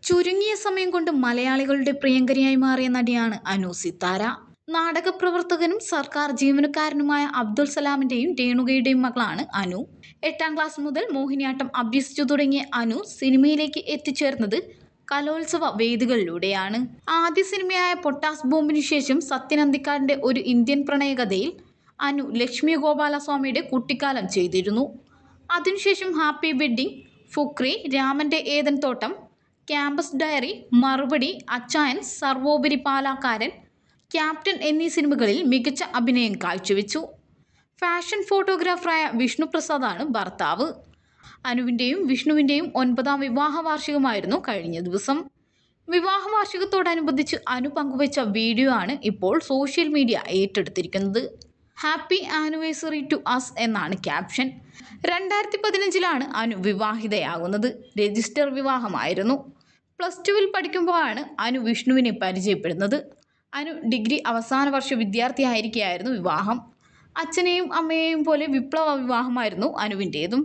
ചുരുങ്ങിയ സമയം കൊണ്ട് മലയാളികളുടെ പ്രിയങ്കരിയായി മാറിയ നടിയാണ് അനു സിത്താര. നാടകപ്രവർത്തകനും സർക്കാർ ജീവനക്കാരനുമായ അബ്ദുൾ സലാമിന്റെയും രേണുകയുടെയും മകളാണ് അനു. 8ാം ക്ലാസ് മുതൽ മോഹിനിയാട്ടം അഭ്യസിച്ചു തുടങ്ങിയ അനു സിനിമയിലേക്ക് എത്തിച്ചേർന്നത് കലോത്സവ വേദികളിലൂടെയാണ്. ആദ്യ സിനിമയായ പൊട്ടാസ് ബോംബിനു ശേഷം സത്യൻ അന്തിക്കാടിന്റെ ഒരു ഇന്ത്യൻ പ്രണയകഥയിൽ അനു ലക്ഷ്മി ഗോപാലസ്വാമിയുടെ കുട്ടിക്കാലം ചെയ്തിരുന്നു. അതിനുശേഷം ഹാപ്പി വെഡ്ഡിംഗ്, ഫുക്രി, രാമന്റെ ഏദൻ തോട്ടം, ക്യാമ്പസ് ഡയറി, മറുപടി, അച്ചായൻ, സർവോപരി പാലാക്കാരൻ, ക്യാപ്റ്റൻ എന്നീ സിനിമകളിൽ മികച്ച അഭിനയം കാഴ്ചവെച്ചു. ഫാഷൻ ഫോട്ടോഗ്രാഫറായ വിഷ്ണു പ്രസാദാണ് ഭർത്താവ്. അനുവിൻ്റെയും വിഷ്ണുവിൻ്റെയും 9ാം വിവാഹ വാർഷികമായിരുന്നു കഴിഞ്ഞ ദിവസം. വിവാഹ വാർഷികത്തോടനുബന്ധിച്ച് അനു പങ്കുവച്ച വീഡിയോ ആണ് ഇപ്പോൾ സോഷ്യൽ മീഡിയ ഏറ്റെടുത്തിരിക്കുന്നത്. ഹാപ്പി ആനിവേഴ്സറി ടു അസ് എന്നാണ് ക്യാപ്ഷൻ. 2015-ലാണ് അനു വിവാഹിതയാകുന്നത്. രജിസ്റ്റർ വിവാഹമായിരുന്നു. +2-ൽ പഠിക്കുമ്പോഴാണ് അനു വിഷ്ണുവിനെ പരിചയപ്പെടുന്നത്. അനു ഡിഗ്രി അവസാന വർഷ വിദ്യാർത്ഥിയായിരിക്കെയായിരുന്നു വിവാഹം. അച്ഛനെയും അമ്മയെയും പോലെ വിപ്ലവ വിവാഹമായിരുന്നു അനുവിൻ്റേതും.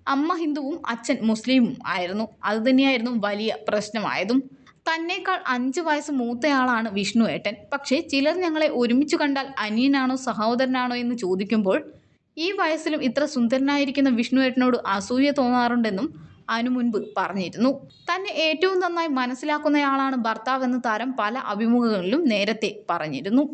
അമ്മ ഹിന്ദുവും അച്ഛൻ മുസ്ലിമും ആയിരുന്നു. അതുതന്നെയായിരുന്നു വലിയ പ്രശ്നമായതും. തന്നേക്കാൾ 5 വയസ്സ് മൂത്തയാളാണ് വിഷ്ണു ഏട്ടൻ. പക്ഷേ ചിലർ ഞങ്ങളെ ഒരുമിച്ച് കണ്ടാൽ അനിയനാണോ സഹോദരനാണോ എന്ന് ചോദിക്കുമ്പോൾ ഈ വയസ്സിലും ഇത്ര സുന്ദരനായിരിക്കുന്ന വിഷ്ണു ഏട്ടനോട് അസൂയ തോന്നാറുണ്ടെന്നും അനു മുൻപ് പറഞ്ഞിരുന്നു. തന്നെ ഏറ്റവും നന്നായി മനസ്സിലാക്കുന്നയാളാണ് ഭർത്താവെന്ന് താരം പല അഭിമുഖങ്ങളിലും നേരത്തെ പറഞ്ഞിരുന്നു.